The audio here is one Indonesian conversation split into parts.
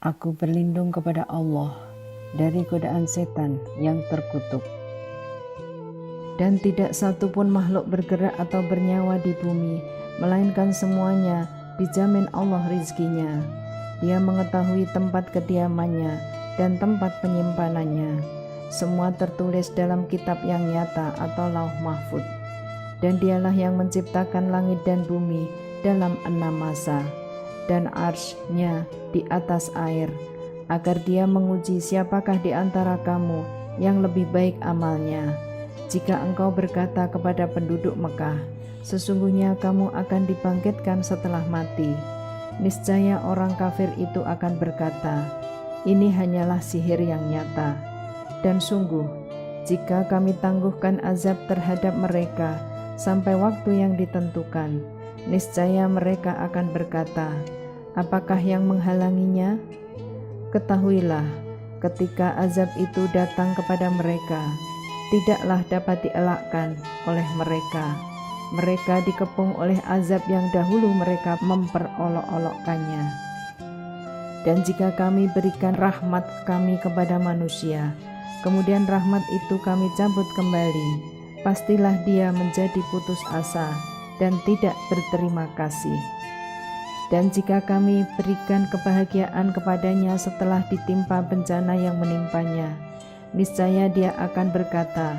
Aku berlindung kepada Allah dari godaan setan yang terkutuk. Dan tidak satu pun makhluk bergerak atau bernyawa di bumi, melainkan semuanya dijamin Allah rizkinya. Dia mengetahui tempat kediamannya dan tempat penyimpanannya. Semua tertulis dalam kitab yang nyata atau lauh mahfud. Dan dialah yang menciptakan langit dan bumi dalam 6 masa, dan arsy-Nya di atas air, agar dia menguji siapakah di antara kamu yang lebih baik amalnya. Jika engkau berkata kepada penduduk Mekah, sesungguhnya kamu akan dibangkitkan setelah mati, niscaya orang kafir itu akan berkata, ini hanyalah sihir yang nyata. Dan sungguh, jika kami tangguhkan azab terhadap mereka sampai waktu yang ditentukan, niscaya mereka akan berkata, apakah yang menghalanginya? Ketahuilah, ketika azab itu datang kepada mereka, tidaklah dapat dielakkan oleh mereka. Mereka dikepung oleh azab yang dahulu mereka memperolok-olokkannya. Dan jika kami berikan rahmat kami kepada manusia, kemudian rahmat itu kami cabut kembali, pastilah dia menjadi putus asa dan tidak berterima kasih. Dan jika kami berikan kebahagiaan kepadanya setelah ditimpa bencana yang menimpanya, niscaya dia akan berkata,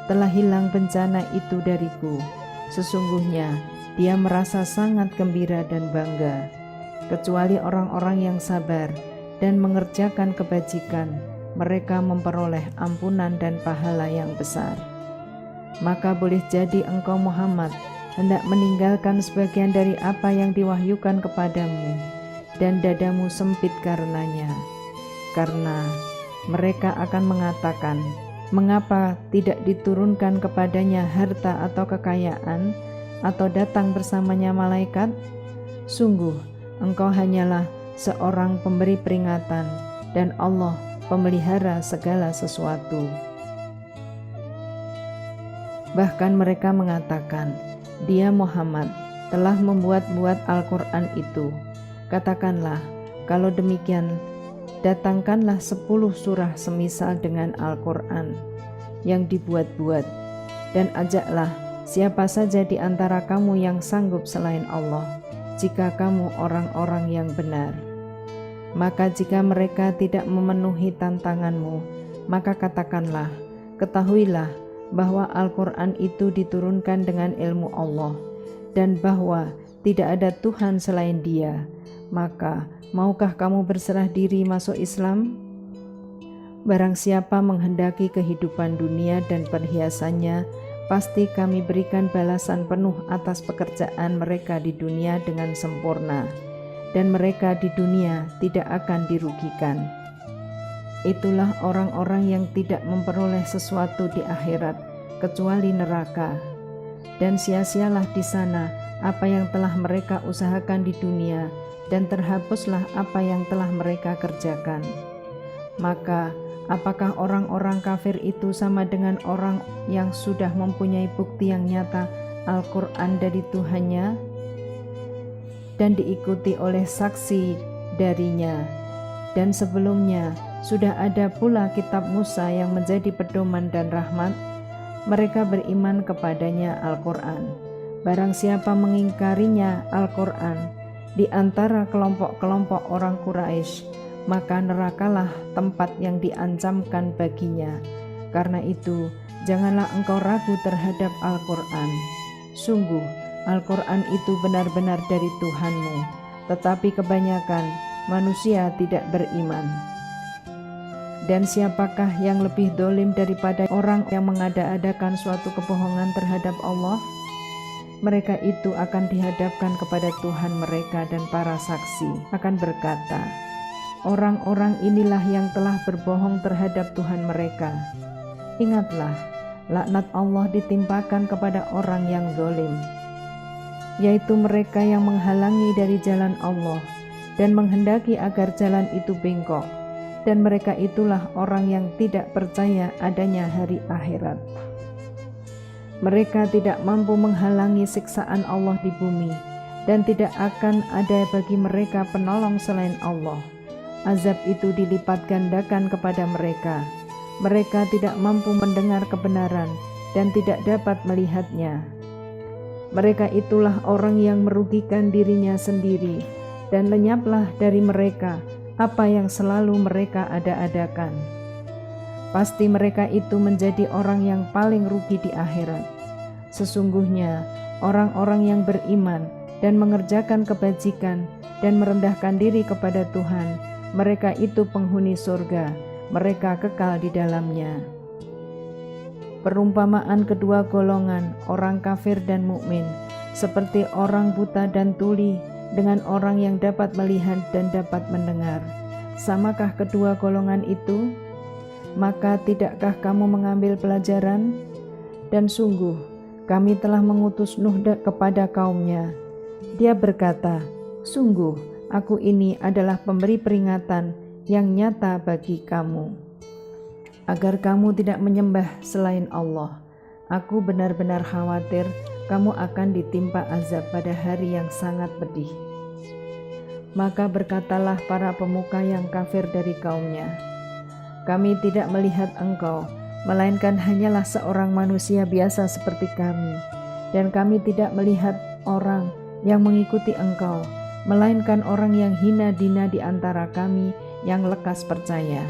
telah hilang bencana itu dariku. Sesungguhnya dia merasa sangat gembira dan bangga. Kecuali orang-orang yang sabar dan mengerjakan kebajikan, mereka memperoleh ampunan dan pahala yang besar. Maka boleh jadi engkau Muhammad hendak meninggalkan sebagian dari apa yang diwahyukan kepadamu, dan dadamu sempit karenanya. Karena mereka akan mengatakan, mengapa tidak diturunkan kepadanya harta atau kekayaan, atau datang bersamanya malaikat? Sungguh, engkau hanyalah seorang pemberi peringatan, dan Allah pemelihara segala sesuatu. Bahkan mereka mengatakan, dia Muhammad telah membuat-buat Al-Quran itu. Katakanlah, kalau demikian, datangkanlah 10 surah semisal dengan Al-Quran yang dibuat-buat, dan ajaklah siapa saja di antara kamu yang sanggup selain Allah, jika kamu orang-orang yang benar. Maka jika mereka tidak memenuhi tantanganmu, maka katakanlah, ketahuilah bahwa Al-Quran itu diturunkan dengan ilmu Allah, dan bahwa tidak ada Tuhan selain Dia. Maka maukah kamu berserah diri masuk Islam? Barang siapa menghendaki kehidupan dunia dan perhiasannya, pasti kami berikan balasan penuh atas pekerjaan mereka di dunia dengan sempurna, dan mereka di dunia tidak akan dirugikan. Itulah orang-orang yang tidak memperoleh sesuatu di akhirat kecuali neraka, dan sia-sialah di sana apa yang telah mereka usahakan di dunia, dan terhapuslah apa yang telah mereka kerjakan. Maka apakah orang-orang kafir itu sama dengan orang yang sudah mempunyai bukti yang nyata Al-Quran dari Tuhannya dan diikuti oleh saksi darinya, dan sebelumnya sudah ada pula kitab Musa yang menjadi pedoman dan rahmat? Mereka beriman kepadanya Al-Quran. Barang siapa mengingkarinya Al-Quran di antara kelompok-kelompok orang Quraisy, maka nerakalah tempat yang diancamkan baginya. Karena itu, janganlah engkau ragu terhadap Al-Quran. Sungguh, Al-Quran itu benar-benar dari Tuhanmu, tetapi kebanyakan manusia tidak beriman. Dan siapakah yang lebih dolim daripada orang yang mengada-adakan suatu kebohongan terhadap Allah? Mereka itu akan dihadapkan kepada Tuhan mereka, dan para saksi akan berkata, orang-orang inilah yang telah berbohong terhadap Tuhan mereka. Ingatlah, laknat Allah ditimpakan kepada orang yang dolim, yaitu mereka yang menghalangi dari jalan Allah dan menghendaki agar jalan itu bengkok. Dan mereka itulah orang yang tidak percaya adanya hari akhirat. Mereka tidak mampu menghalangi siksaan Allah di bumi, dan tidak akan ada bagi mereka penolong selain Allah. azab itu dilipat gandakan kepada mereka. Mereka tidak mampu mendengar kebenaran dan tidak dapat melihatnya. Mereka itulah orang yang merugikan dirinya sendiri, dan lenyaplah dari mereka apa yang selalu mereka ada-adakan. Pasti mereka itu menjadi orang yang paling rugi di akhirat. Sesungguhnya orang-orang yang beriman dan mengerjakan kebajikan dan merendahkan diri kepada Tuhan, mereka itu penghuni surga, mereka kekal di dalamnya. Perumpamaan kedua golongan orang kafir dan mukmin seperti orang buta dan tuli dengan orang yang dapat melihat dan dapat mendengar. Samakah kedua golongan itu? Maka tidakkah kamu mengambil pelajaran? Dan sungguh kami telah mengutus Nuh kepada kaumnya. Dia berkata, sungguh aku ini adalah pemberi peringatan yang nyata bagi kamu, agar kamu tidak menyembah selain Allah. Aku benar-benar khawatir kamu akan ditimpa azab pada hari yang sangat pedih. Maka berkatalah para pemuka yang kafir dari kaumnya, kami tidak melihat engkau, melainkan hanyalah seorang manusia biasa seperti kami, dan kami tidak melihat orang yang mengikuti engkau, melainkan orang yang hina dina di antara kami yang lekas percaya.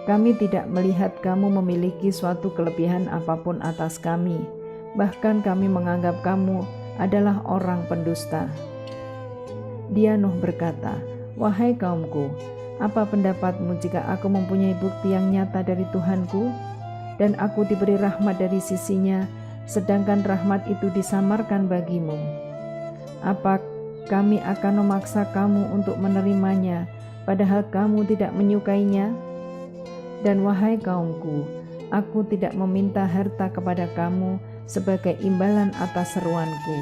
Kami tidak melihat kamu memiliki suatu kelebihan apapun atas kami, bahkan kami menganggap kamu adalah orang pendusta. Dia Nuh berkata, wahai kaumku, apa pendapatmu jika aku mempunyai bukti yang nyata dari Tuhanku, dan aku diberi rahmat dari sisinya, sedangkan rahmat itu disamarkan bagimu? Apa kami akan memaksa kamu untuk menerimanya, padahal kamu tidak menyukainya? Dan wahai kaumku, aku tidak meminta harta kepada kamu sebagai imbalan atas seruanku.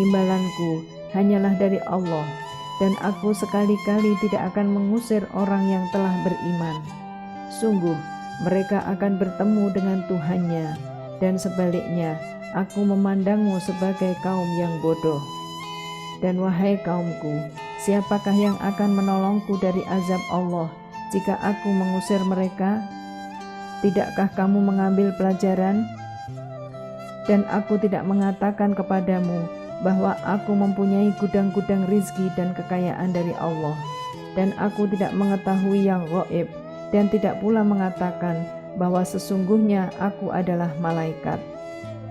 Imbalanku hanyalah dari Allah, dan aku sekali-kali tidak akan mengusir orang yang telah beriman. Sungguh, mereka akan bertemu dengan Tuhannya, dan sebaliknya, aku memandangmu sebagai kaum yang bodoh. Dan wahai kaumku, siapakah yang akan menolongku dari azab Allah jika aku mengusir mereka? Tidakkah kamu mengambil pelajaran? Dan aku tidak mengatakan kepadamu bahwa aku mempunyai gudang-gudang rizki dan kekayaan dari Allah, dan aku tidak mengetahui yang gaib, dan tidak pula mengatakan bahwa sesungguhnya aku adalah malaikat.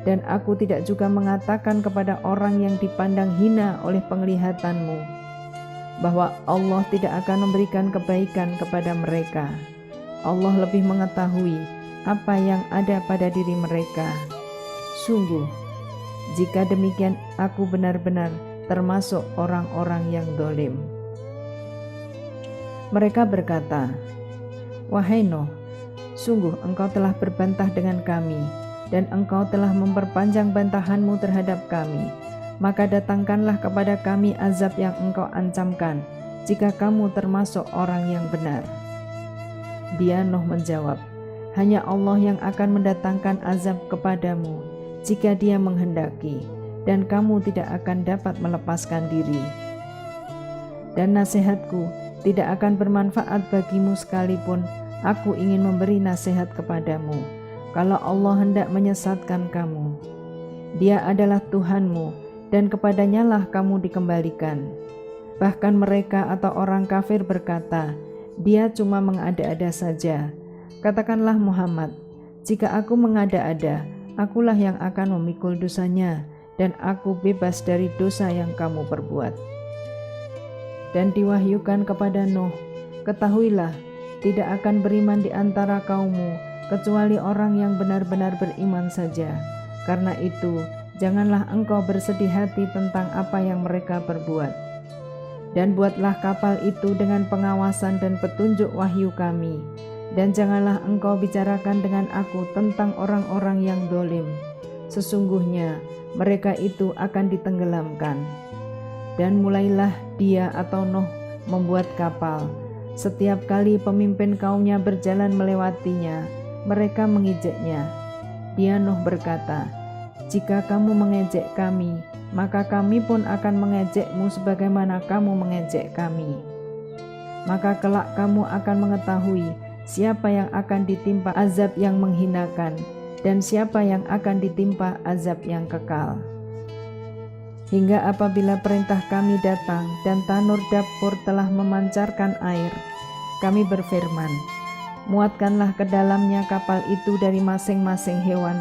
Dan aku tidak juga mengatakan kepada orang yang dipandang hina oleh penglihatanmu bahwa Allah tidak akan memberikan kebaikan kepada mereka. Allah lebih mengetahui apa yang ada pada diri mereka. Sungguh, jika demikian aku benar-benar termasuk orang-orang yang dolim. Mereka berkata, wahai Nuh, sungguh engkau telah berbantah dengan kami, dan engkau telah memperpanjang bantahanmu terhadap kami. Maka datangkanlah kepada kami azab yang engkau ancamkan, jika kamu termasuk orang yang benar. Dia Nuh menjawab, hanya Allah yang akan mendatangkan azab kepadamu jika Dia menghendaki, dan kamu tidak akan dapat melepaskan diri. Dan nasihatku tidak akan bermanfaat bagimu sekalipun aku ingin memberi nasihat kepadamu, kalau Allah hendak menyesatkan kamu. Dia adalah Tuhanmu, dan kepadanyalah kamu dikembalikan. Bahkan mereka atau orang kafir berkata, dia cuma mengada-ada saja. Katakanlah Muhammad, jika aku mengada-ada, akulah yang akan memikul dosanya, dan aku bebas dari dosa yang kamu perbuat. Dan diwahyukan kepada Nuh, ketahuilah, tidak akan beriman di antara kaummu, kecuali orang yang benar-benar beriman saja. Karena itu, janganlah engkau bersedih hati tentang apa yang mereka perbuat. Dan buatlah kapal itu dengan pengawasan dan petunjuk wahyu kami. Dan janganlah engkau bicarakan dengan aku tentang orang-orang yang dolim. Sesungguhnya mereka itu akan ditenggelamkan. Dan mulailah dia atau Nuh membuat kapal. Setiap kali pemimpin kaumnya berjalan melewatinya, mereka mengejeknya. Dia Nuh berkata, jika kamu mengejek kami, maka kami pun akan mengejekmu sebagaimana kamu mengejek kami. maka kelak kamu akan mengetahui siapa yang akan ditimpa azab yang menghinakan dan siapa yang akan ditimpa azab yang kekal. Hingga apabila perintah kami datang dan tanur dapur telah memancarkan air, kami berfirman, muatkanlah ke dalamnya kapal itu dari masing-masing hewan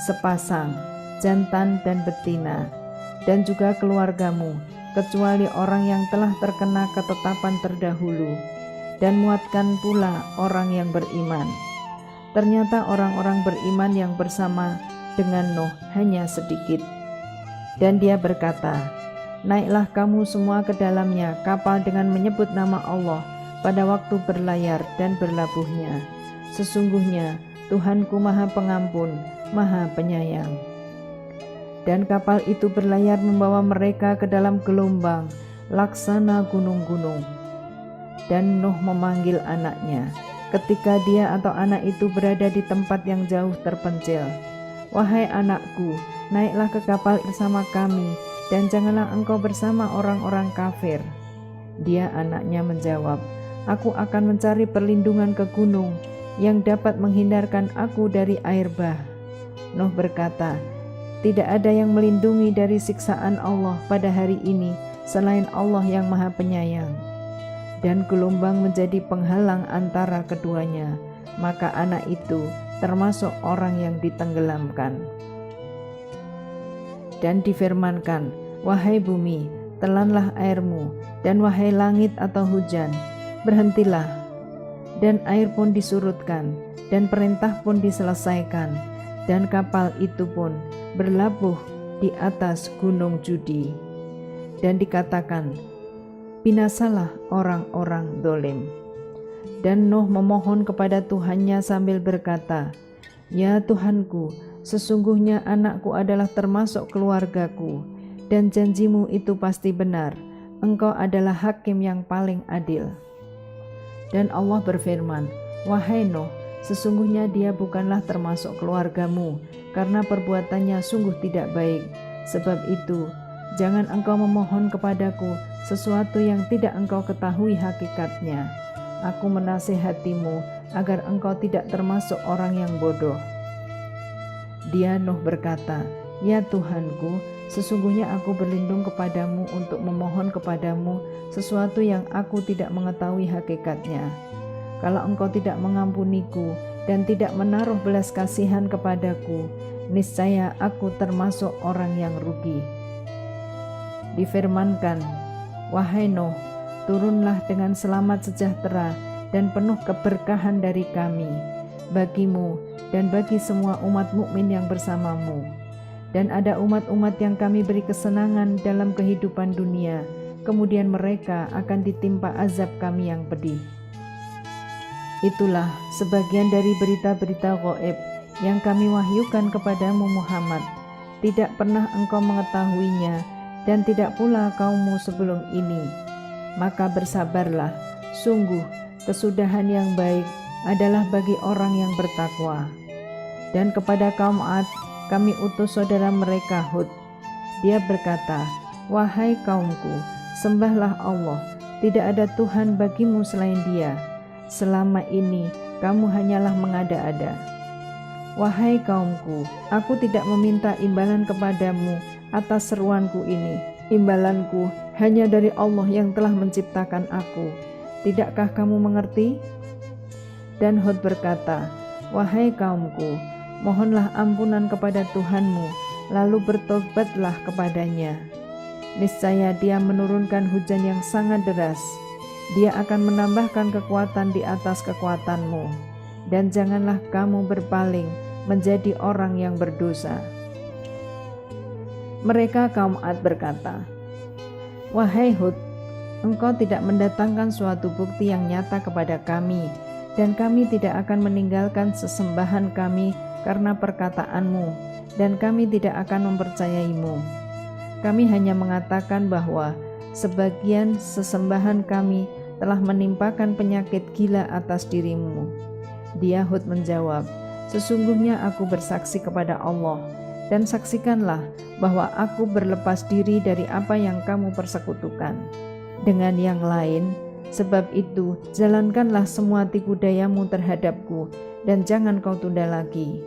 sepasang, jantan dan betina, dan juga keluargamu, kecuali orang yang telah terkena ketetapan terdahulu, dan muatkan pula orang yang beriman. Ternyata orang-orang beriman yang bersama dengan Nuh hanya sedikit. Dan dia berkata, naiklah kamu semua ke dalamnya kapal dengan menyebut nama Allah pada waktu berlayar dan berlabuhnya. Sesungguhnya Tuhanku Maha Pengampun, Maha Penyayang. Dan kapal itu berlayar membawa mereka ke dalam gelombang laksana gunung-gunung. Dan Nuh memanggil anaknya ketika dia atau anak itu berada di tempat yang jauh terpencil. Wahai anakku, naiklah ke kapal bersama kami, dan janganlah engkau bersama orang-orang kafir. Dia anaknya menjawab, aku akan mencari perlindungan ke gunung yang dapat menghindarkan aku dari air bah. Nuh berkata, tidak ada yang melindungi dari siksaan Allah pada hari ini selain Allah yang Maha Penyayang. Dan gelombang menjadi penghalang antara keduanya, maka anak itu termasuk orang yang ditenggelamkan. Dan difirmankan, wahai bumi, telanlah airmu, dan wahai langit atau hujan, berhentilah. Dan air pun disurutkan, dan perintah pun diselesaikan, dan kapal itu pun berlabuh di atas gunung Judi. Dan dikatakan, binasalah orang-orang dolim. Dan Nuh memohon kepada Tuhannya sambil berkata, ya Tuhanku, sesungguhnya anakku adalah termasuk keluargaku, dan janjimu itu pasti benar. Engkau adalah hakim yang paling adil. Dan Allah berfirman, wahai Nuh, sesungguhnya dia bukanlah termasuk keluargamu, karena perbuatannya sungguh tidak baik. Sebab itu, jangan engkau memohon kepadaku sesuatu yang tidak engkau ketahui hakikatnya. Aku menasihatimu agar engkau tidak termasuk orang yang bodoh. Dia Nuh berkata, ya Tuhanku, sesungguhnya aku berlindung kepadamu untuk memohon kepadamu sesuatu yang aku tidak mengetahui hakikatnya. Kalau engkau tidak mengampuniku dan tidak menaruh belas kasihan kepadaku, niscaya aku termasuk orang yang rugi. Difirmankan, wahai Nuh, turunlah dengan selamat sejahtera dan penuh keberkahan dari kami, bagimu dan bagi semua umat mukmin yang bersamamu. Dan ada umat-umat yang kami beri kesenangan dalam kehidupan dunia, kemudian mereka akan ditimpa azab kami yang pedih. Itulah sebagian dari berita-berita gaib yang kami wahyukan kepadamu Muhammad. Tidak pernah engkau mengetahuinya, dan tidak pula kaummu sebelum ini. Maka bersabarlah, sungguh kesudahan yang baik adalah bagi orang yang bertakwa. Dan kepada kaum Ad kami utus saudara mereka Hud. Dia berkata, wahai kaumku, sembahlah Allah, tidak ada Tuhan bagimu selain Dia. Selama ini kamu hanyalah mengada-ada. Wahai kaumku, aku tidak meminta imbalan kepadamu atas seruanku ini. Imbalanku hanya dari Allah yang telah menciptakan aku. Tidakkah kamu mengerti? Dan Hud berkata, wahai kaumku, mohonlah ampunan kepada Tuhanmu, lalu bertobatlah kepadanya. Niscaya Dia menurunkan hujan yang sangat deras. Dia akan menambahkan kekuatan di atas kekuatanmu, dan janganlah kamu berpaling menjadi orang yang berdosa. Mereka kaum Ad berkata, wahai Hud, engkau tidak mendatangkan suatu bukti yang nyata kepada kami, dan kami tidak akan meninggalkan sesembahan kami karena perkataanmu, dan kami tidak akan mempercayaimu. Kami hanya mengatakan bahwa sebagian sesembahan kami telah menimpakan penyakit gila atas dirimu. Dia Hud menjawab, sesungguhnya aku bersaksi kepada Allah, dan saksikanlah bahwa aku berlepas diri dari apa yang kamu persekutukan. Dengan yang lain, Sebab itu, jalankanlah semua tipu dayamu terhadapku, dan jangan kau tunda lagi.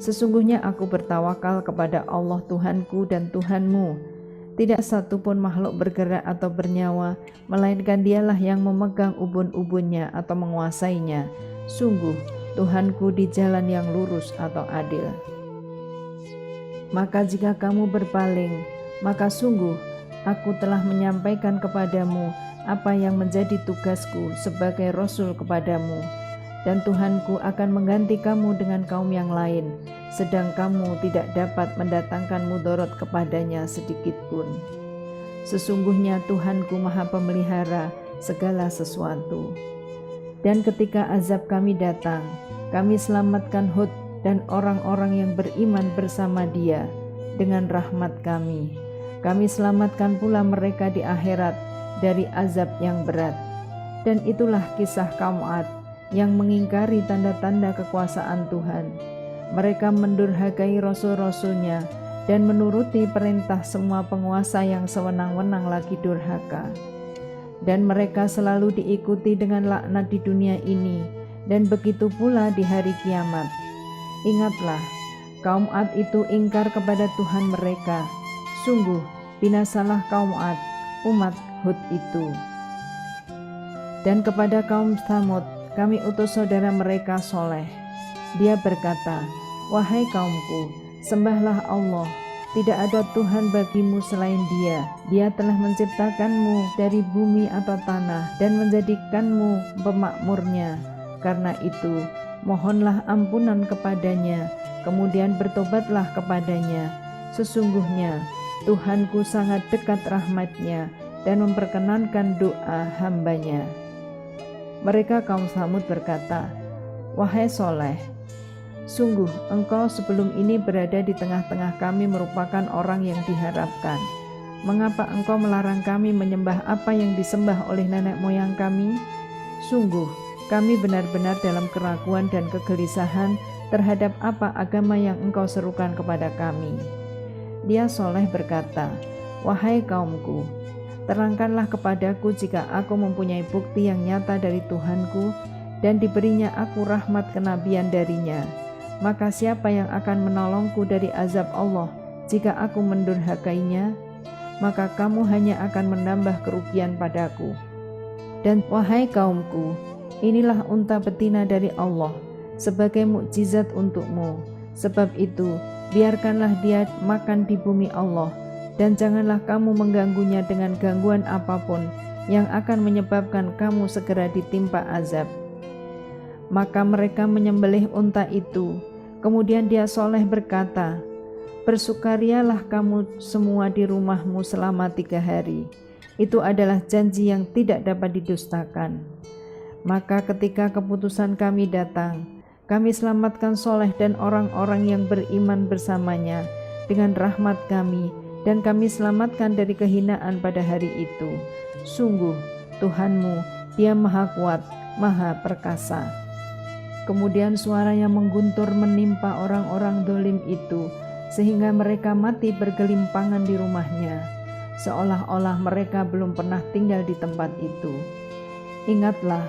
Sesungguhnya aku bertawakal kepada Allah Tuhanku dan Tuhanmu. Tidak satu pun makhluk bergerak atau bernyawa, melainkan dialah yang memegang ubun-ubunnya atau menguasainya. Sungguh, Tuhanku di jalan yang lurus atau adil. Maka jika kamu berpaling, maka sungguh aku telah menyampaikan kepadamu apa yang menjadi tugasku sebagai Rasul kepadamu, dan Tuhanku akan mengganti kamu dengan kaum yang lain, sedang kamu tidak dapat mendatangkan mudarat kepadanya sedikit pun. Sesungguhnya Tuhanku Maha Pemelihara segala sesuatu. Dan ketika azab kami datang, kami selamatkan Hud dan orang-orang yang beriman bersama dia dengan rahmat kami. Kami selamatkan pula mereka di akhirat dari azab yang berat. Dan itulah kisah kaum Ad yang mengingkari tanda-tanda kekuasaan Tuhan. Mereka mendurhakai rasul-rasulnya dan menuruti perintah semua penguasa yang sewenang-wenang lagi durhaka. Dan mereka selalu diikuti dengan laknat di dunia ini, dan begitu pula di hari kiamat. Ingatlah, kaum Ad itu ingkar kepada Tuhan mereka. Sungguh, binasalah kaum Ad, umat Hud itu. Dan kepada kaum Tsamud, kami utus saudara mereka Soleh. Dia berkata, wahai kaumku, sembahlah Allah. Tidak ada Tuhan bagimu selain Dia. Dia telah menciptakanmu dari bumi atau tanah dan menjadikanmu pemakmurnya. Karena itu, mohonlah ampunan kepadanya, kemudian bertobatlah kepadanya. Sesungguhnya, Tuhanku sangat dekat rahmatnya dan memperkenankan doa hambanya. Mereka kaum Tsamud berkata, wahai Soleh, sungguh engkau sebelum ini berada di tengah-tengah kami merupakan orang yang diharapkan. Mengapa engkau melarang kami menyembah apa yang disembah oleh nenek moyang kami? Sungguh, kami benar-benar dalam keraguan dan kegelisahan terhadap apa agama yang engkau serukan kepada kami. Dia Soleh berkata, wahai kaumku, terangkanlah kepadaku jika aku mempunyai bukti yang nyata dari Tuhanku dan diberinya aku rahmat kenabian darinya. Maka siapa yang akan menolongku dari azab Allah jika aku mendurhakainya? Maka kamu hanya akan menambah kerugian padaku. Dan wahai kaumku, inilah unta betina dari Allah sebagai mukjizat untukmu. Sebab itu, biarkanlah dia makan di bumi Allah, dan janganlah kamu mengganggunya dengan gangguan apapun yang akan menyebabkan kamu segera ditimpa azab. Maka mereka menyembelih unta itu. Kemudian dia Soleh berkata, bersukarialah kamu semua di rumahmu selama 3 hari. Itu adalah janji yang tidak dapat didustakan. Maka ketika keputusan kami datang, kami selamatkan Soleh dan orang-orang yang beriman bersamanya dengan rahmat kami, dan kami selamatkan dari kehinaan pada hari itu. Sungguh, Tuhanmu, Dia Maha Kuat, Maha Perkasa. Kemudian suara yang mengguntur menimpa orang-orang dolim itu, sehingga mereka mati bergelimpangan di rumahnya, seolah-olah mereka belum pernah tinggal di tempat itu. Ingatlah,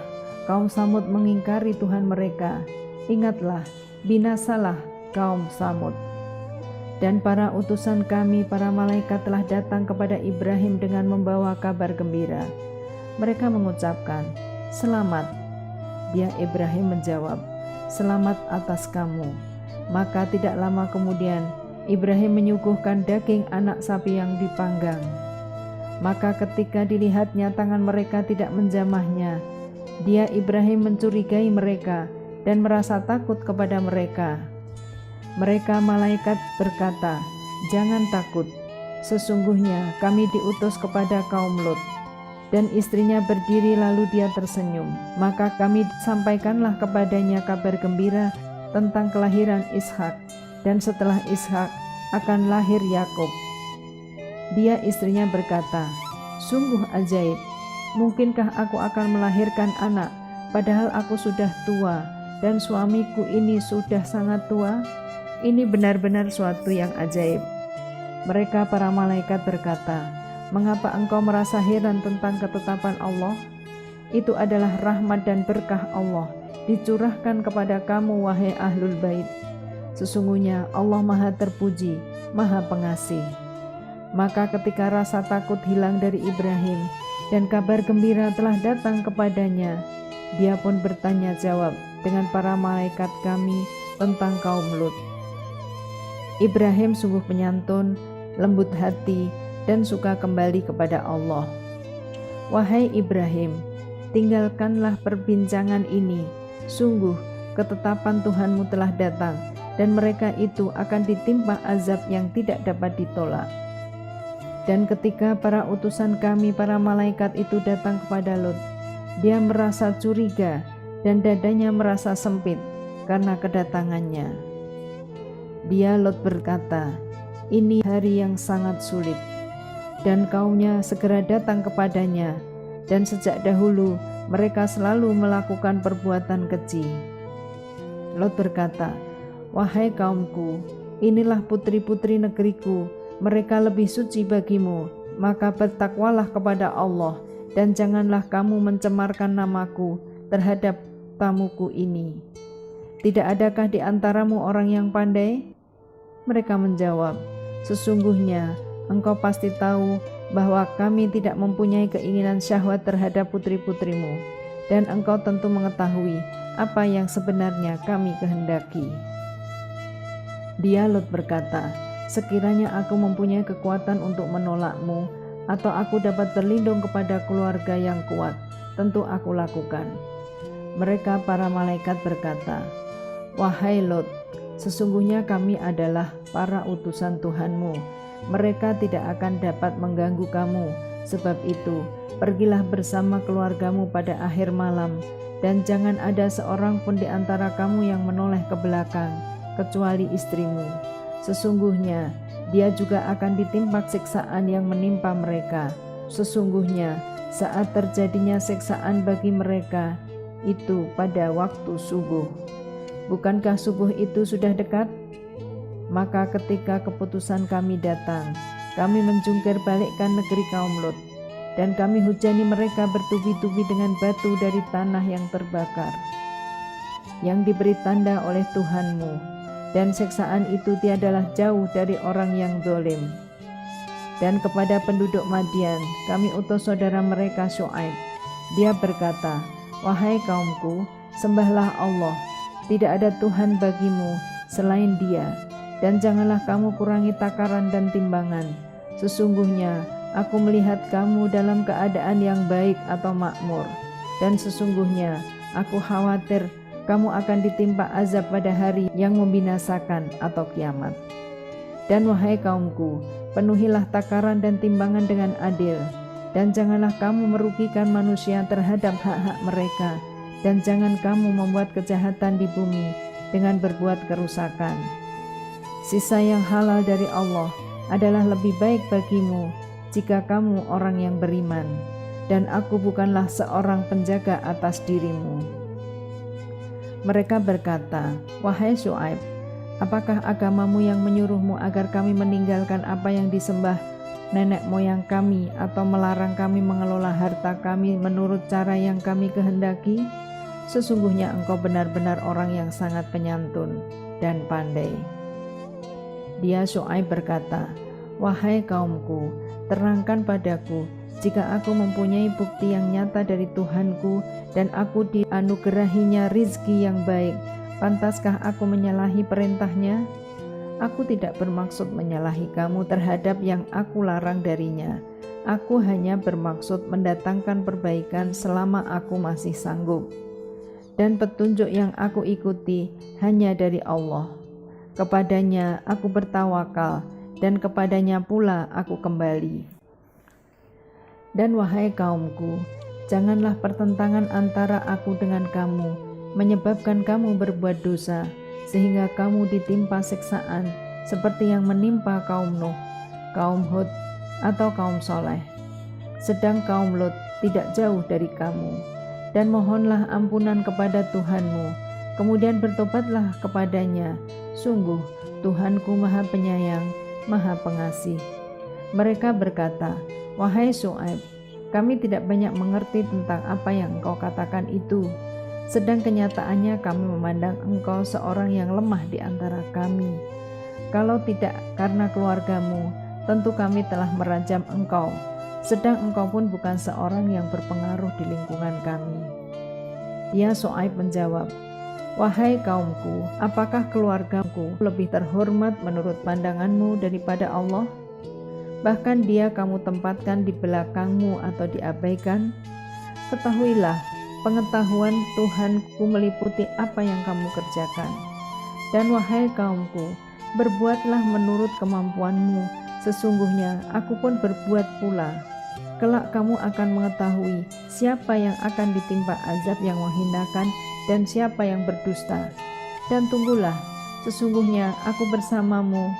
kaum Tsamud mengingkari Tuhan mereka. Ingatlah, binasalah kaum Tsamud. Dan para utusan kami, para malaikat telah datang kepada Ibrahim dengan membawa kabar gembira. Mereka mengucapkan, selamat. Dia Ibrahim menjawab, selamat atas kamu. Maka tidak lama kemudian, Ibrahim menyuguhkan daging anak sapi yang dipanggang. Maka ketika dilihatnya tangan mereka tidak menjamahnya, dia Ibrahim mencurigai mereka dan merasa takut kepada mereka. Mereka malaikat berkata, jangan takut, sesungguhnya kami diutus kepada kaum Lut. Dan istrinya berdiri lalu dia tersenyum. Maka kami sampaikanlah kepadanya kabar gembira tentang kelahiran Ishak, dan setelah Ishak akan lahir Yakub. Dia istrinya berkata, sungguh ajaib, mungkinkah aku akan melahirkan anak, padahal aku sudah tua, dan suamiku ini sudah sangat tua? Ini benar-benar suatu yang ajaib. Mereka para malaikat berkata, Mengapa engkau merasa heran tentang ketetapan Allah? Itu adalah rahmat dan berkah Allah dicurahkan kepada kamu, wahai ahlul bait. Sesungguhnya Allah Maha terpuji, Maha pengasih. Maka ketika rasa takut hilang dari Ibrahim dan kabar gembira telah datang kepadanya, dia pun bertanya jawab dengan para malaikat kami tentang kaum Lut. Ibrahim sungguh penyantun, lembut hati, dan suka kembali kepada Allah. Wahai Ibrahim, tinggalkanlah perbincangan ini. Sungguh ketetapan Tuhanmu telah datang, dan mereka itu akan ditimpa azab yang tidak dapat ditolak. Dan ketika para utusan kami, para malaikat itu datang kepada Lut, dia merasa curiga dan dadanya merasa sempit karena kedatangannya. Dia Lot berkata, "Ini hari yang sangat sulit." Dan kaumnya segera datang kepadanya, dan sejak dahulu mereka selalu melakukan perbuatan keji. Lot berkata, "Wahai kaumku, inilah putri-putri negeriku, mereka lebih suci bagimu, maka bertakwalah kepada Allah, dan janganlah kamu mencemarkan namaku terhadap tamuku ini. Tidak adakah di antaramu orang yang pandai?" Mereka menjawab, "Sesungguhnya engkau pasti tahu bahwa kami tidak mempunyai keinginan syahwat terhadap putri-putrimu, dan engkau tentu mengetahui apa yang sebenarnya kami kehendaki." Dia Lot berkata, "Sekiranya aku mempunyai kekuatan untuk menolakmu, atau aku dapat berlindung kepada keluarga yang kuat, tentu aku lakukan." Mereka para malaikat berkata, "Wahai Lot, sesungguhnya kami adalah para utusan Tuhanmu. Mereka tidak akan dapat mengganggu kamu. Sebab itu, pergilah bersama keluargamu pada akhir malam, dan jangan ada seorang pun di antara kamu yang menoleh ke belakang, kecuali istrimu. Sesungguhnya, dia juga akan ditimpa siksaan yang menimpa mereka. Sesungguhnya, saat terjadinya siksaan bagi mereka, itu pada waktu subuh. Bukankah subuh itu sudah dekat? Maka ketika keputusan kami datang, kami menjungkir balikkan negeri kaum Lot, dan kami hujani mereka bertubi-tubi dengan batu dari tanah yang terbakar, yang diberi tanda oleh Tuhanmu, dan siksaan itu tiadalah jauh dari orang yang zalim. Dan kepada penduduk Madian, kami utus saudara mereka Syuaib. Dia berkata, "Wahai kaumku, sembahlah Allah, tidak ada Tuhan bagimu selain Dia, dan janganlah kamu kurangi takaran dan timbangan. Sesungguhnya aku melihat kamu dalam keadaan yang baik atau makmur, dan sesungguhnya aku khawatir kamu akan ditimpa azab pada hari yang membinasakan atau kiamat. Dan wahai kaumku, penuhilah takaran dan timbangan dengan adil, dan janganlah kamu merugikan manusia terhadap hak-hak mereka, dan jangan kamu membuat kejahatan di bumi dengan berbuat kerusakan. Sisa yang halal dari Allah adalah lebih baik bagimu jika kamu orang yang beriman, dan aku bukanlah seorang penjaga atas dirimu." Mereka berkata, "Wahai Syuaib, apakah agamamu yang menyuruhmu agar kami meninggalkan apa yang disembah nenek moyang kami, atau melarang kami mengelola harta kami menurut cara yang kami kehendaki? Sesungguhnya engkau benar-benar orang yang sangat penyantun dan pandai." Dia Syuaib berkata, "Wahai kaumku, terangkan padaku jika aku mempunyai bukti yang nyata dari Tuhanku dan aku dianugerahinya rizki yang baik, pantaskah aku menyalahi perintahnya? Aku tidak bermaksud menyalahi kamu terhadap yang aku larang darinya. Aku hanya bermaksud mendatangkan perbaikan selama aku masih sanggup. Dan petunjuk yang aku ikuti hanya dari Allah. Kepadanya aku bertawakal, dan kepadanya pula aku kembali. Dan wahai kaumku, janganlah pertentangan antara aku dengan kamu menyebabkan kamu berbuat dosa, sehingga kamu ditimpa siksaan seperti yang menimpa kaum Nuh, kaum Hud, atau kaum Soleh. Sedang kaum Lot tidak jauh dari kamu. Dan mohonlah ampunan kepada Tuhanmu, kemudian bertobatlah kepadanya. Sungguh Tuhanku Maha Penyayang, Maha Pengasih." Mereka berkata, Wahai Syuaib, kami tidak banyak mengerti tentang apa yang engkau katakan itu, sedang kenyataannya kami memandang engkau seorang yang lemah di antara kami. Kalau tidak karena keluargamu, tentu kami telah merajam engkau, sedang engkau pun bukan seorang yang berpengaruh di lingkungan kami. Dia Syuaib menjawab, wahai kaumku, apakah keluargaku lebih terhormat menurut pandanganmu daripada Allah? Bahkan dia kamu tempatkan di belakangmu atau diabaikan? Ketahuilah, pengetahuan Tuhanku meliputi apa yang kamu kerjakan. Dan wahai kaumku, berbuatlah menurut kemampuanmu, sesungguhnya aku pun berbuat pula. Kelak kamu akan mengetahui siapa yang akan ditimpa azab yang menghinakan dan siapa yang berdusta. Dan tunggulah, sesungguhnya aku bersamamu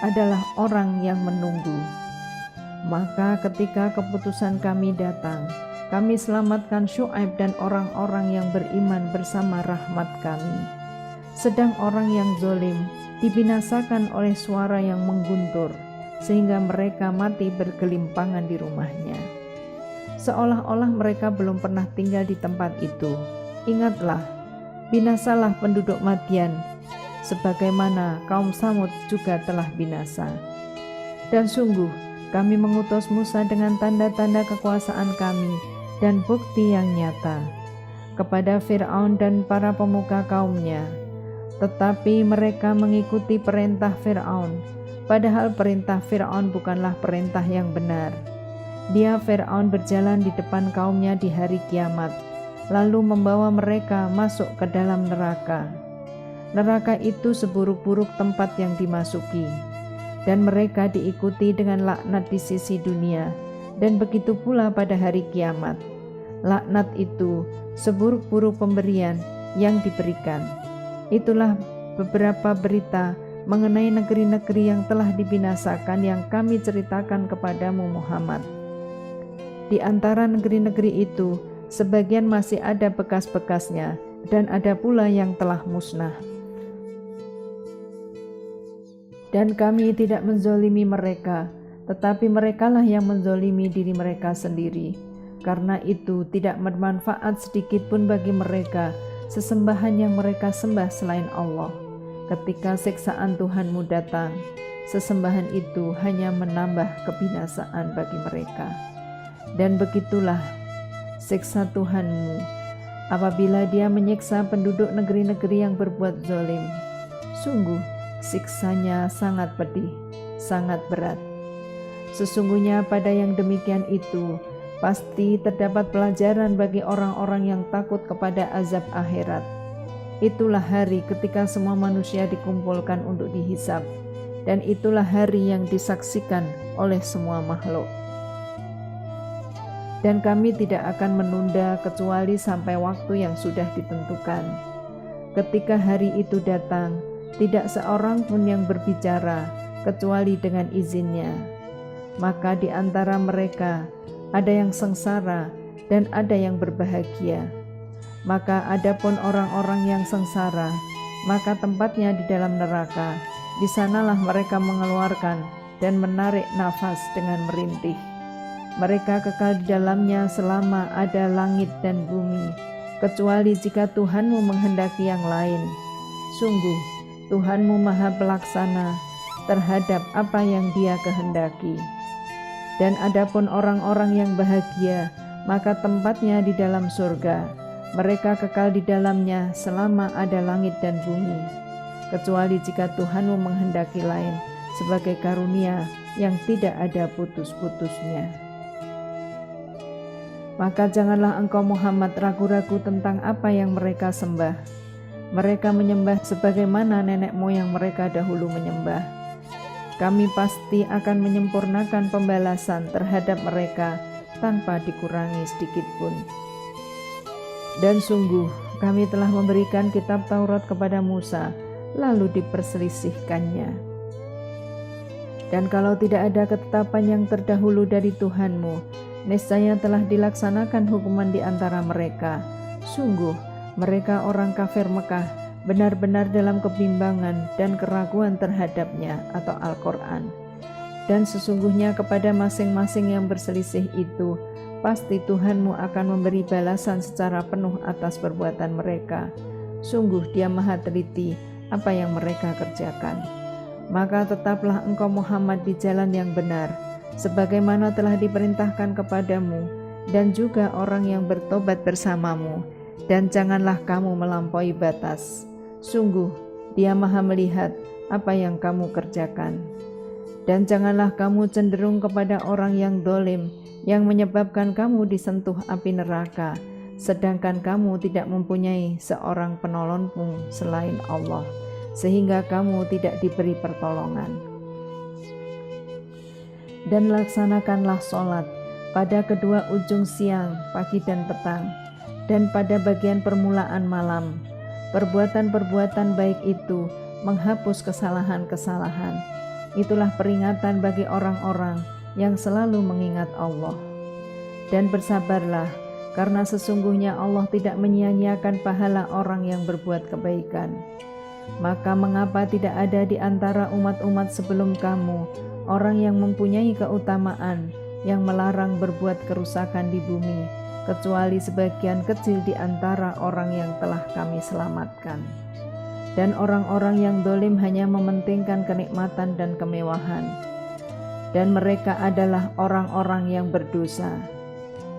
adalah orang yang menunggu. Maka ketika keputusan kami datang, kami selamatkan Syuaib dan orang-orang yang beriman bersama rahmat kami. Sedang orang yang zalim dibinasakan oleh suara yang mengguntur, sehingga mereka mati bergelimpangan di rumahnya. Seolah-olah mereka belum pernah tinggal di tempat itu. Ingatlah, binasalah penduduk Madian, sebagaimana kaum Samud juga telah binasa. Dan sungguh, kami mengutus Musa dengan tanda-tanda kekuasaan kami dan bukti yang nyata kepada Fir'aun dan para pemuka kaumnya. Tetapi mereka mengikuti perintah Fir'aun, padahal perintah Fir'aun bukanlah perintah yang benar. Dia Fir'aun berjalan di depan kaumnya di hari kiamat, lalu membawa mereka masuk ke dalam neraka. Neraka itu seburuk-buruk tempat yang dimasuki, dan mereka diikuti dengan laknat di sisi dunia, dan begitu pula pada hari kiamat. Laknat itu seburuk-buruk pemberian yang diberikan. Itulah beberapa berita mengenai negeri-negeri yang telah dibinasakan yang kami ceritakan kepadamu Muhammad. Di antara negeri-negeri itu, sebagian masih ada bekas-bekasnya, dan ada pula yang telah musnah. Dan kami tidak menzolimi mereka, tetapi merekalah yang menzolimi diri mereka sendiri. Karena itu tidak bermanfaat sedikit pun bagi mereka sesembahan yang mereka sembah selain Allah. Ketika siksaan Tuhanmu datang, sesembahan itu hanya menambah kebinasaan bagi mereka. Dan begitulah siksa Tuhanmu apabila dia menyiksa penduduk negeri-negeri yang berbuat zalim. Sungguh, siksanya sangat pedih, sangat berat. Sesungguhnya pada yang demikian itu pasti terdapat pelajaran bagi orang-orang yang takut kepada azab akhirat. Itulah hari ketika semua manusia dikumpulkan untuk dihisab, dan itulah hari yang disaksikan oleh semua makhluk. Dan kami tidak akan menunda kecuali sampai waktu yang sudah ditentukan. Ketika hari itu datang, tidak seorang pun yang berbicara kecuali dengan izinnya. Maka di antara mereka ada yang sengsara dan ada yang berbahagia. Maka adapun orang-orang yang sengsara, maka tempatnya di dalam neraka. Di sanalah mereka mengeluarkan dan menarik nafas dengan merintih. Mereka kekal di dalamnya selama ada langit dan bumi, kecuali jika Tuhanmu menghendaki yang lain. Sungguh, Tuhanmu Maha Pelaksana terhadap apa yang Dia kehendaki. Dan adapun orang-orang yang bahagia, maka tempatnya di dalam surga. Mereka kekal di dalamnya selama ada langit dan bumi, kecuali jika Tuhanmu menghendaki lain sebagai karunia yang tidak ada putus-putusnya. Maka janganlah engkau Muhammad ragu-ragu tentang apa yang mereka sembah. Mereka menyembah sebagaimana nenek moyang mereka dahulu menyembah. Kami pasti akan menyempurnakan pembalasan terhadap mereka tanpa dikurangi sedikit pun. Dan sungguh, kami telah memberikan kitab Taurat kepada Musa, lalu diperselisihkannya. Dan kalau tidak ada ketetapan yang terdahulu dari Tuhanmu, niscaya telah dilaksanakan hukuman di antara mereka. Sungguh, mereka orang kafir Mekah benar-benar dalam kebimbangan dan keraguan terhadapnya atau Al-Quran. Dan sesungguhnya kepada masing-masing yang berselisih itu, pasti Tuhanmu akan memberi balasan secara penuh atas perbuatan mereka. Sungguh Dia maha teliti apa yang mereka kerjakan. Maka tetaplah engkau Muhammad di jalan yang benar, sebagaimana telah diperintahkan kepadamu, dan juga orang yang bertobat bersamamu, dan janganlah kamu melampaui batas. Sungguh Dia maha melihat apa yang kamu kerjakan. Dan janganlah kamu cenderung kepada orang yang dolim, yang menyebabkan kamu disentuh api neraka, sedangkan kamu tidak mempunyai seorang penolong pun selain Allah, sehingga kamu tidak diberi pertolongan. Dan laksanakanlah sholat pada kedua ujung siang, pagi dan petang, dan pada bagian permulaan malam. Perbuatan-perbuatan baik itu menghapus kesalahan-kesalahan. Itulah peringatan bagi orang-orang yang selalu mengingat Allah. Dan bersabarlah, karena sesungguhnya Allah tidak menyia-nyiakan pahala orang yang berbuat kebaikan. Maka mengapa tidak ada di antara umat-umat sebelum kamu orang yang mempunyai keutamaan, yang melarang berbuat kerusakan di bumi, kecuali sebagian kecil di antara orang yang telah kami selamatkan. Dan orang-orang yang dolim hanya mementingkan kenikmatan dan kemewahan, dan mereka adalah orang-orang yang berdosa.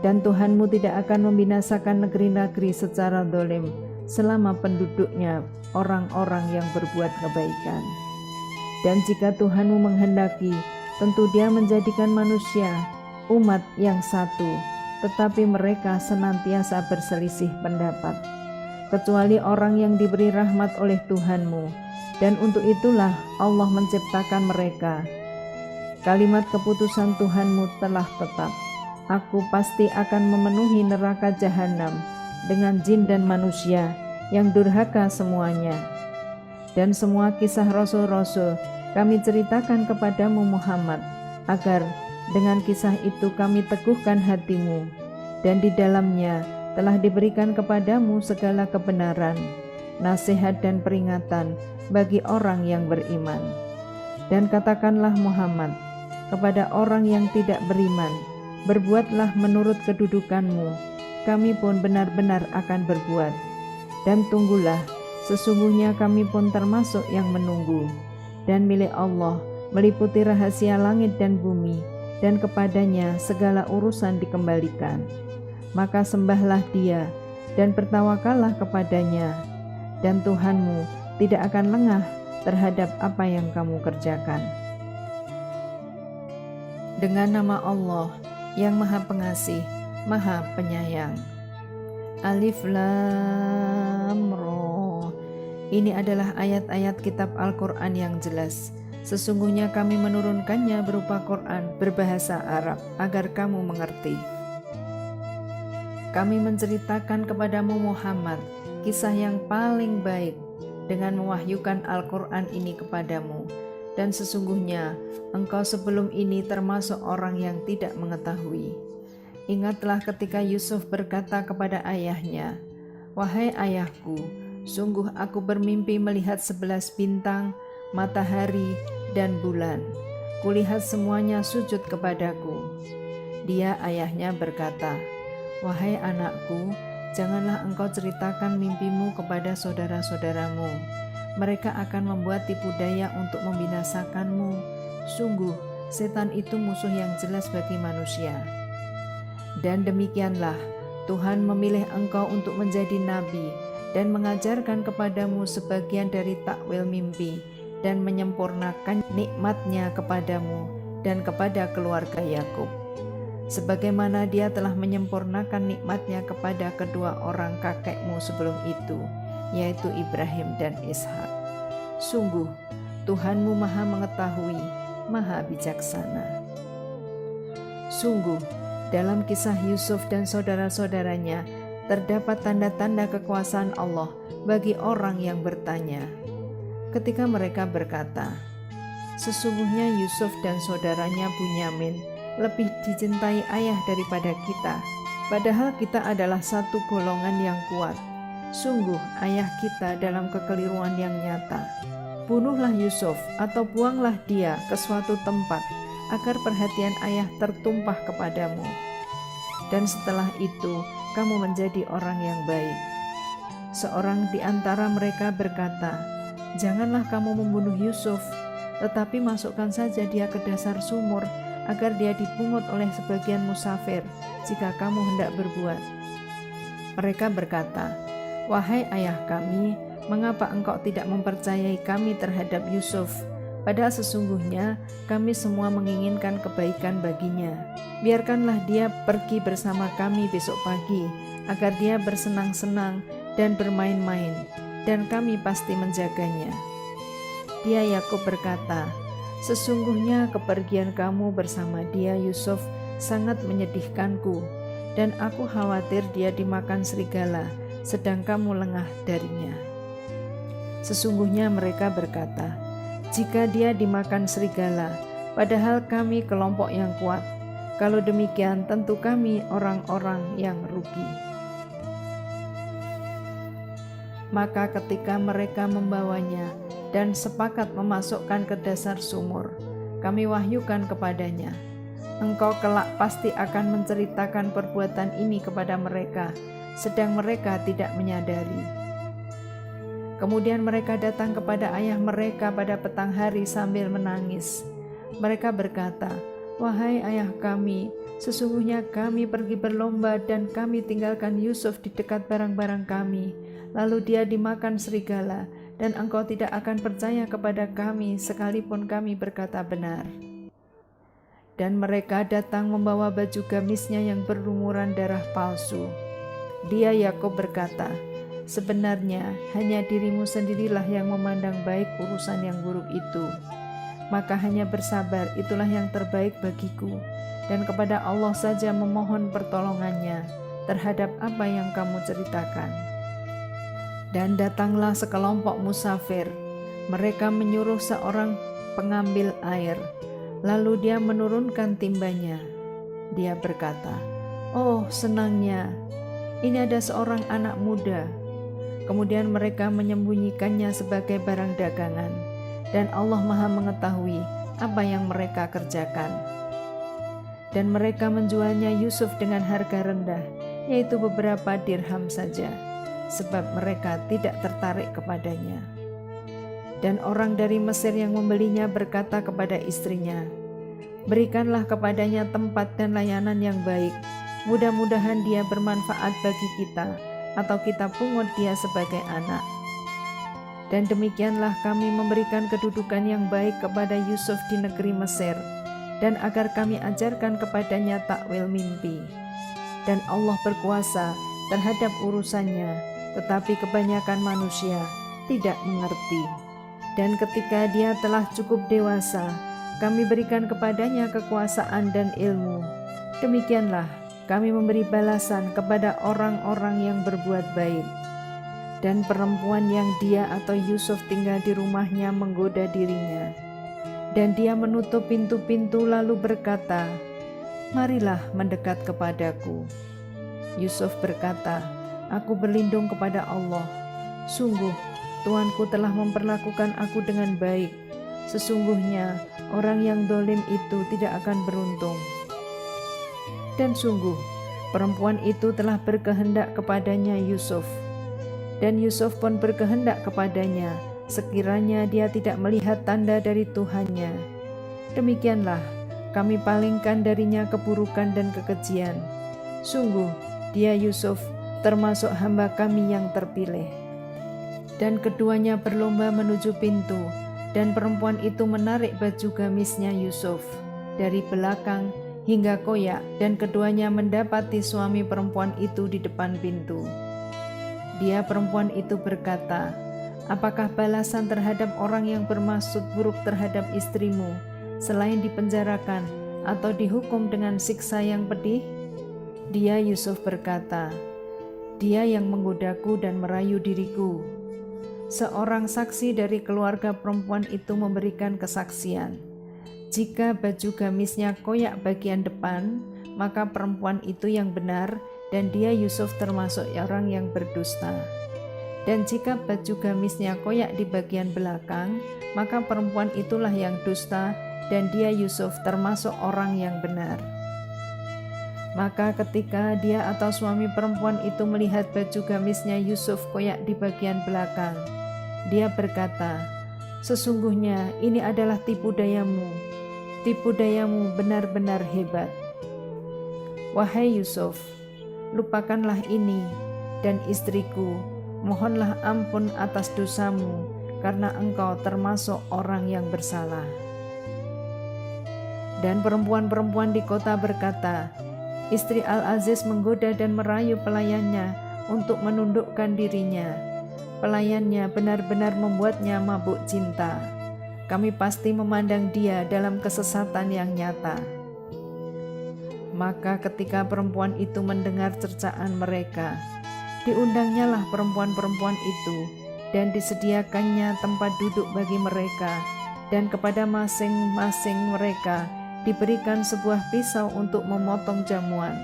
Dan Tuhanmu tidak akan membinasakan negeri-negeri secara dolim selama penduduknya orang-orang yang berbuat kebaikan. Dan jika Tuhanmu menghendaki, tentu Dia menjadikan manusia umat yang satu, tetapi mereka senantiasa berselisih pendapat, kecuali orang yang diberi rahmat oleh Tuhanmu, dan untuk itulah Allah menciptakan mereka. Kalimat keputusan Tuhanmu telah tetap. Aku pasti akan memenuhi neraka jahanam dengan jin dan manusia yang durhaka semuanya. Dan semua kisah rasul-rasul kami ceritakan kepadamu Muhammad, agar dengan kisah itu kami teguhkan hatimu, dan di dalamnya telah diberikan kepadamu segala kebenaran, nasihat dan peringatan bagi orang yang beriman. Dan katakanlah Muhammad kepada orang yang tidak beriman, berbuatlah menurut kedudukanmu, kami pun benar-benar akan berbuat. Dan tunggulah, sesungguhnya kami pun termasuk yang menunggu. Dan milik Allah meliputi rahasia langit dan bumi, dan kepadanya segala urusan dikembalikan. Maka sembahlah Dia dan bertawakallah kepadanya, dan Tuhanmu tidak akan lengah terhadap apa yang kamu kerjakan. Dengan nama Allah yang Maha Pengasih, Maha Penyayang. Alif Lam Ra. Ini adalah ayat-ayat kitab Al-Quran yang jelas. Sesungguhnya kami menurunkannya berupa Quran berbahasa Arab agar kamu mengerti. Kami menceritakan kepadamu Muhammad kisah yang paling baik dengan mewahyukan Al-Quran ini kepadamu. Dan sesungguhnya engkau sebelum ini termasuk orang yang tidak mengetahui. Ingatlah ketika Yusuf berkata kepada ayahnya, "Wahai ayahku, sungguh aku bermimpi melihat 11 bintang, matahari, dan bulan. Kulihat semuanya sujud kepadaku." Dia ayahnya berkata, "Wahai anakku, janganlah engkau ceritakan mimpimu kepada saudara-saudaramu. Mereka akan membuat tipu daya untuk membinasakanmu. Sungguh, setan itu musuh yang jelas bagi manusia. Dan demikianlah, Tuhan memilih engkau untuk menjadi nabi dan mengajarkan kepadamu sebagian dari takwil mimpi dan menyempurnakan nikmat-Nya kepadamu dan kepada keluarga Yakub, sebagaimana Dia telah menyempurnakan nikmat-Nya kepada kedua orang kakekmu sebelum itu, yaitu Ibrahim dan Ishak. Sungguh, Tuhanmu Maha Mengetahui, Maha Bijaksana." Sungguh, dalam kisah Yusuf dan saudara-saudaranya terdapat tanda-tanda kekuasaan Allah bagi orang yang bertanya. Ketika mereka berkata, "Sesungguhnya Yusuf dan saudaranya Bunyamin lebih dicintai ayah daripada kita, padahal kita adalah satu golongan yang kuat. Sungguh ayah kita dalam kekeliruan yang nyata. Bunuhlah Yusuf atau buanglah dia ke suatu tempat agar perhatian ayah tertumpah kepadamu. Dan setelah itu kamu menjadi orang yang baik. Seorang di antara mereka berkata, "Janganlah kamu membunuh Yusuf, tetapi masukkan saja dia ke dasar sumur, agar dia dipungut oleh sebagian musafir, jika kamu hendak berbuat." Mereka berkata, "Wahai ayah kami, mengapa engkau tidak mempercayai kami terhadap Yusuf? Padahal sesungguhnya kami semua menginginkan kebaikan baginya. Biarkanlah dia pergi bersama kami besok pagi, agar dia bersenang-senang dan bermain-main, dan kami pasti menjaganya." Dia Yakub berkata, "Sesungguhnya kepergian kamu bersama dia Yusuf sangat menyedihkanku, dan aku khawatir dia dimakan serigala, sedang kamu lengah darinya." Sesungguhnya mereka berkata, "Jika dia dimakan serigala, padahal kami kelompok yang kuat, kalau demikian tentu kami orang-orang yang rugi." Maka ketika mereka membawanya dan sepakat memasukkan ke dasar sumur, kami wahyukan kepadanya, "Engkau kelak pasti akan menceritakan perbuatan ini kepada mereka, sedang mereka tidak menyadari." Kemudian mereka datang kepada ayah mereka pada petang hari sambil menangis. Mereka berkata, "Wahai ayah kami, sesungguhnya kami pergi berlomba dan kami tinggalkan Yusuf di dekat barang-barang kami. Lalu dia dimakan serigala, dan engkau tidak akan percaya kepada kami sekalipun kami berkata benar." Dan mereka datang membawa baju gamisnya yang berlumuran darah palsu. Dia Yakub berkata, "Sebenarnya hanya dirimu sendirilah yang memandang baik urusan yang buruk itu. Maka hanya bersabar, itulah yang terbaik bagiku, dan kepada Allah saja memohon pertolongannya terhadap apa yang kamu ceritakan." Dan datanglah sekelompok musafir. Mereka menyuruh seorang pengambil air, lalu dia menurunkan timbanya. Dia berkata, "Oh, senangnya, ini ada seorang anak muda." Kemudian mereka menyembunyikannya sebagai barang dagangan, dan Allah Maha mengetahui apa yang mereka kerjakan. Dan mereka menjualnya Yusuf dengan harga rendah, yaitu beberapa dirham saja, sebab mereka tidak tertarik kepadanya. Dan orang dari Mesir yang membelinya berkata kepada istrinya, "Berikanlah kepadanya tempat dan layanan yang baik, mudah-mudahan dia bermanfaat bagi kita, atau kita pungut dia sebagai anak." Dan demikianlah kami memberikan kedudukan yang baik kepada Yusuf di negeri Mesir, dan agar kami ajarkan kepadanya takwil mimpi. Dan Allah berkuasa terhadap urusannya, tetapi kebanyakan manusia tidak mengerti. Dan ketika dia telah cukup dewasa, kami berikan kepadanya kekuasaan dan ilmu. Demikianlah kami memberi balasan kepada orang-orang yang berbuat baik. Dan perempuan yang dia atau Yusuf tinggal di rumahnya menggoda dirinya. Dan dia menutup pintu-pintu lalu berkata, "Marilah mendekat kepadaku." Yusuf berkata, "Aku berlindung kepada Allah. Sungguh, Tuanku telah memperlakukan aku dengan baik. Sesungguhnya, orang yang dolim itu tidak akan beruntung." Dan sungguh, perempuan itu telah berkehendak kepadanya Yusuf. Dan Yusuf pun berkehendak kepadanya, sekiranya dia tidak melihat tanda dari Tuhannya. Demikianlah, kami palingkan darinya keburukan dan kekejian. Sungguh, dia Yusuf termasuk hamba kami yang terpilih. Dan keduanya berlomba menuju pintu, dan perempuan itu menarik baju gamisnya Yusuf dari belakang hingga koyak, dan keduanya mendapati suami perempuan itu di depan pintu. Dia perempuan itu berkata, "Apakah balasan terhadap orang yang bermaksud buruk terhadap istrimu, selain dipenjarakan atau dihukum dengan siksa yang pedih?" Dia Yusuf berkata, "Dia yang menggodaku dan merayu diriku." Seorang saksi dari keluarga perempuan itu memberikan kesaksian, "Jika baju gamisnya koyak bagian depan, maka perempuan itu yang benar, dan dia Yusuf termasuk orang yang berdusta. Dan jika baju gamisnya koyak di bagian belakang, maka perempuan itulah yang dusta, dan dia Yusuf termasuk orang yang benar. Maka ketika dia atau suami perempuan itu melihat baju gamisnya Yusuf koyak di bagian belakang, dia berkata, "Sesungguhnya ini adalah tipu dayamu. Tipu dayamu benar-benar hebat. Wahai Yusuf, lupakanlah ini, dan istriku, mohonlah ampun atas dosamu, karena engkau termasuk orang yang bersalah." Dan perempuan-perempuan di kota berkata, "Istri Al-Aziz menggoda dan merayu pelayannya untuk menundukkan dirinya. Pelayannya benar-benar membuatnya mabuk cinta. Kami pasti memandang dia dalam kesesatan yang nyata." Maka ketika perempuan itu mendengar cercaan mereka, diundangnya lah perempuan-perempuan itu, dan disediakannya tempat duduk bagi mereka, dan kepada masing-masing mereka diberikan sebuah pisau untuk memotong jamuan.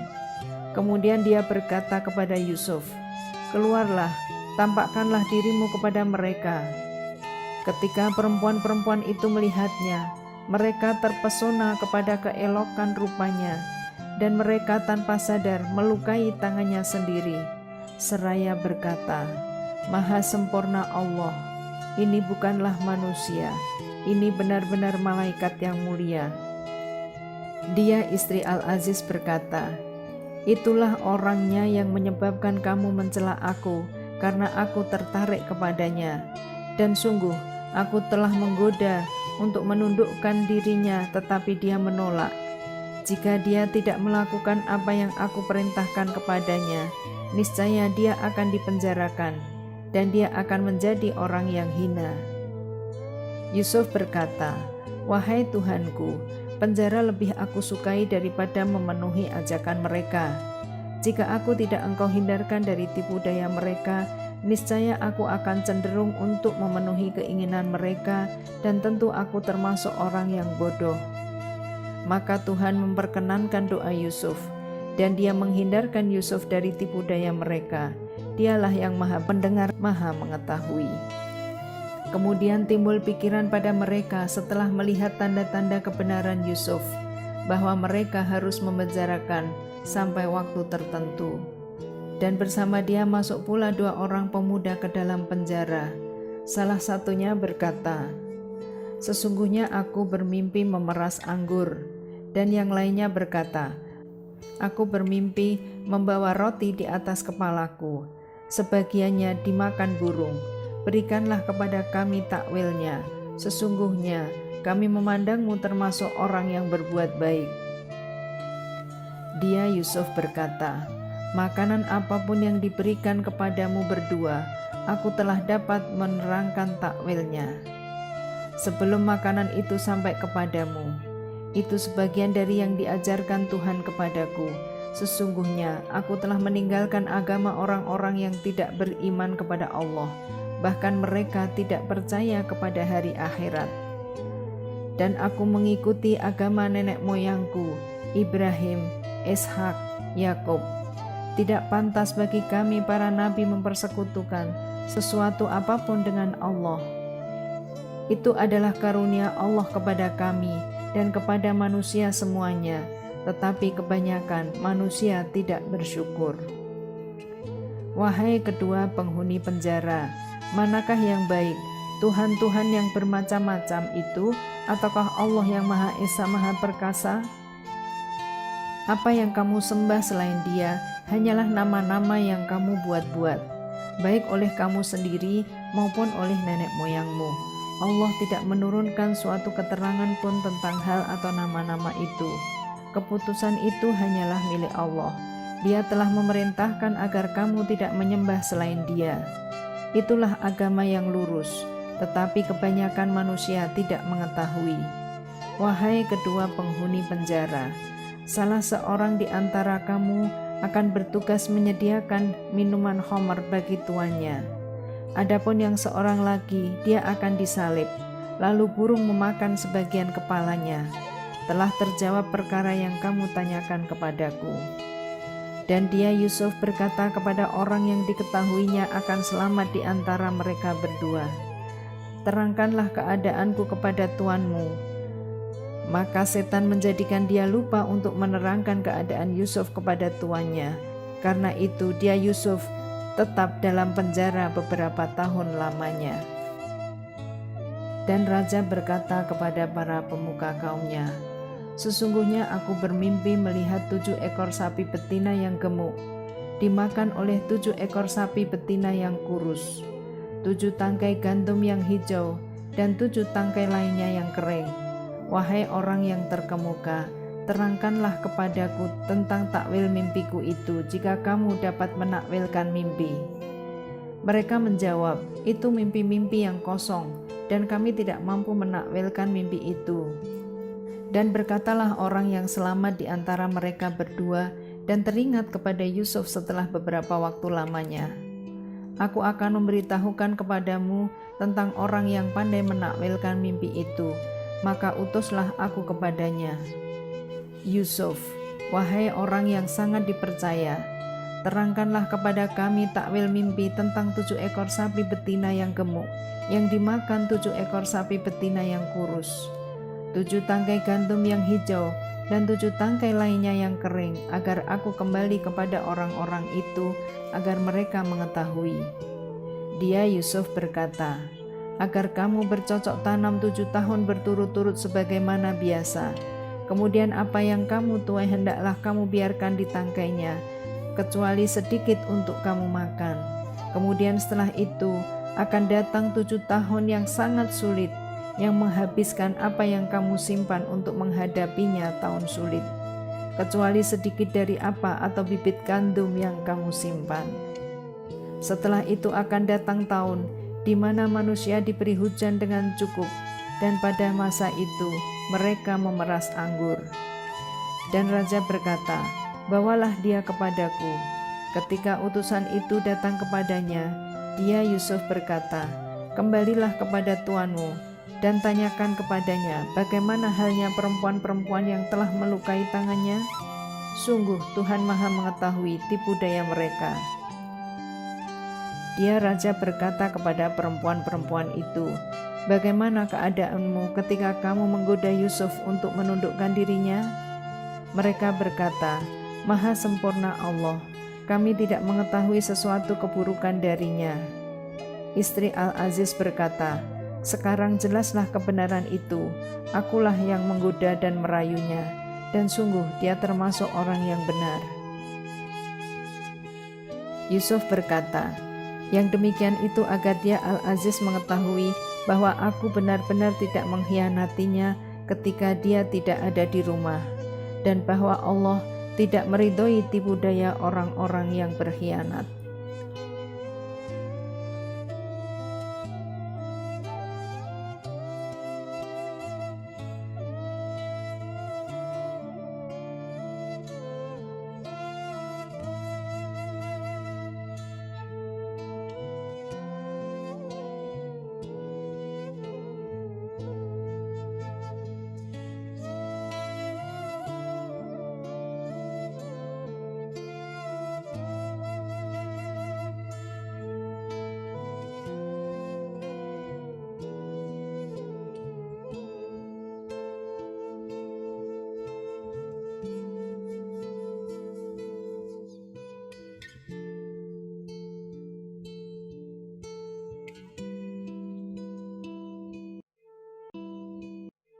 Kemudian dia berkata kepada Yusuf, "Keluarlah, tampakkanlah dirimu kepada mereka." Ketika perempuan-perempuan itu melihatnya, mereka terpesona kepada keelokan rupanya, dan mereka tanpa sadar melukai tangannya sendiri, seraya berkata, "Maha sempurna Allah, ini bukanlah manusia, ini benar-benar malaikat yang mulia." Dia istri Al-Aziz berkata, "Itulah orangnya yang menyebabkan kamu mencela aku, karena aku tertarik kepadanya. Dan sungguh, aku telah menggoda untuk menundukkan dirinya, tetapi dia menolak. Jika dia tidak melakukan apa yang aku perintahkan kepadanya, niscaya dia akan dipenjarakan, dan dia akan menjadi orang yang hina." Yusuf berkata, "Wahai Tuhanku, penjara lebih aku sukai daripada memenuhi ajakan mereka. Jika aku tidak engkau hindarkan dari tipu daya mereka, niscaya aku akan cenderung untuk memenuhi keinginan mereka, dan tentu aku termasuk orang yang bodoh." Maka Tuhan memperkenankan doa Yusuf, dan dia menghindarkan Yusuf dari tipu daya mereka. Dialah yang maha pendengar, maha mengetahui. Kemudian timbul pikiran pada mereka setelah melihat tanda-tanda kebenaran Yusuf, bahwa mereka harus memenjarakan sampai waktu tertentu. Dan bersama dia masuk pula 2 orang pemuda ke dalam penjara. Salah satunya berkata, "Sesungguhnya aku bermimpi memeras anggur." Dan yang lainnya berkata, "Aku bermimpi membawa roti di atas kepalaku, sebagiannya dimakan burung. Berikanlah kepada kami takwilnya. Sesungguhnya kami memandangmu termasuk orang yang berbuat baik." Dia Yusuf berkata, "Makanan apapun yang diberikan kepadamu berdua, aku telah dapat menerangkan takwilnya. Sebelum makanan itu sampai kepadamu, itu sebagian dari yang diajarkan Tuhan kepadaku. Sesungguhnya aku telah meninggalkan agama orang-orang yang tidak beriman kepada Allah, bahkan mereka tidak percaya kepada hari akhirat. Dan aku mengikuti agama nenek moyangku, Ibrahim, Ishak, Yakub. Tidak pantas bagi kami para nabi mempersekutukan sesuatu apapun dengan Allah. Itu adalah karunia Allah kepada kami dan kepada manusia semuanya, tetapi kebanyakan manusia tidak bersyukur." Wahai kedua penghuni penjara, manakah yang baik, Tuhan-Tuhan yang bermacam-macam itu, ataukah Allah yang Maha Esa Maha Perkasa? Apa yang kamu sembah selain Dia hanyalah nama-nama yang kamu buat-buat, baik oleh kamu sendiri maupun oleh nenek moyangmu. Allah tidak menurunkan suatu keterangan pun tentang hal atau nama-nama itu. Keputusan itu hanyalah milik Allah. Dia telah memerintahkan agar kamu tidak menyembah selain Dia. Itulah agama yang lurus, tetapi kebanyakan manusia tidak mengetahui. Wahai kedua penghuni penjara, salah seorang di antara kamu akan bertugas menyediakan minuman khamar bagi tuannya. Adapun yang seorang lagi, dia akan disalib, lalu burung memakan sebagian kepalanya. Telah terjawab perkara yang kamu tanyakan kepadaku. Dan dia Yusuf berkata kepada orang yang diketahuinya akan selamat di antara mereka berdua, "Terangkanlah keadaanku kepada tuanmu, Maka setan menjadikan dia lupa untuk menerangkan keadaan Yusuf kepada tuannya. Karena itu Yusuf tetap dalam penjara beberapa tahun lamanya. Dan raja berkata kepada para pemuka kaumnya, "Sesungguhnya aku bermimpi melihat 7 ekor sapi betina yang gemuk dimakan oleh 7 ekor sapi betina yang kurus, 7 tangkai gandum yang hijau, dan 7 tangkai lainnya yang kering. Wahai orang yang terkemuka, terangkanlah kepadaku tentang takwil mimpiku itu, jika kamu dapat menakwilkan mimpi." Mereka menjawab, "Itu mimpi-mimpi yang kosong, dan kami tidak mampu menakwilkan mimpi itu." Dan berkatalah orang yang selamat di antara mereka berdua dan teringat kepada Yusuf setelah beberapa waktu lamanya, "Aku akan memberitahukan kepadamu tentang orang yang pandai menakwilkan mimpi itu, maka utuslah aku kepadanya." Yusuf, "Wahai orang yang sangat dipercaya, terangkanlah kepada kami takwil mimpi tentang 7 ekor sapi betina yang gemuk, yang dimakan 7 ekor sapi betina yang kurus, 7 tangkai gandum yang hijau, dan 7 tangkai lainnya yang kering, agar aku kembali kepada orang-orang itu, agar mereka mengetahui." Yusuf berkata, "Agar kamu bercocok tanam 7 tahun berturut-turut sebagaimana biasa. Kemudian apa yang kamu tuai hendaklah kamu biarkan di tangkainya, kecuali sedikit untuk kamu makan. Kemudian setelah itu akan datang 7 tahun yang sangat sulit, yang menghabiskan apa yang kamu simpan untuk menghadapinya tahun sulit, kecuali sedikit dari apa atau bibit gandum yang kamu simpan. Setelah itu akan datang tahun di mana manusia diberi hujan dengan cukup, dan pada masa itu mereka memeras anggur." Dan raja berkata, "Bawalah dia kepadaku." Ketika utusan itu datang kepadanya, Yusuf berkata, "Kembalilah kepada tuanmu dan tanyakan kepadanya, bagaimana halnya perempuan-perempuan yang telah melukai tangannya? Sungguh Tuhan Maha mengetahui tipu daya mereka." Raja berkata kepada perempuan-perempuan itu, "Bagaimana keadaanmu ketika kamu menggoda Yusuf untuk menundukkan dirinya?" Mereka berkata, "Maha sempurna Allah, kami tidak mengetahui sesuatu keburukan darinya." Istri Al-Aziz berkata, "Sekarang jelaslah kebenaran itu, akulah yang menggoda dan merayunya, dan sungguh dia termasuk orang yang benar." Yusuf berkata, "Yang demikian itu agar dia Al-Aziz mengetahui bahwa aku benar-benar tidak mengkhianatinya ketika dia tidak ada di rumah, dan bahwa Allah tidak meridhoi tipu daya orang-orang yang berkhianat."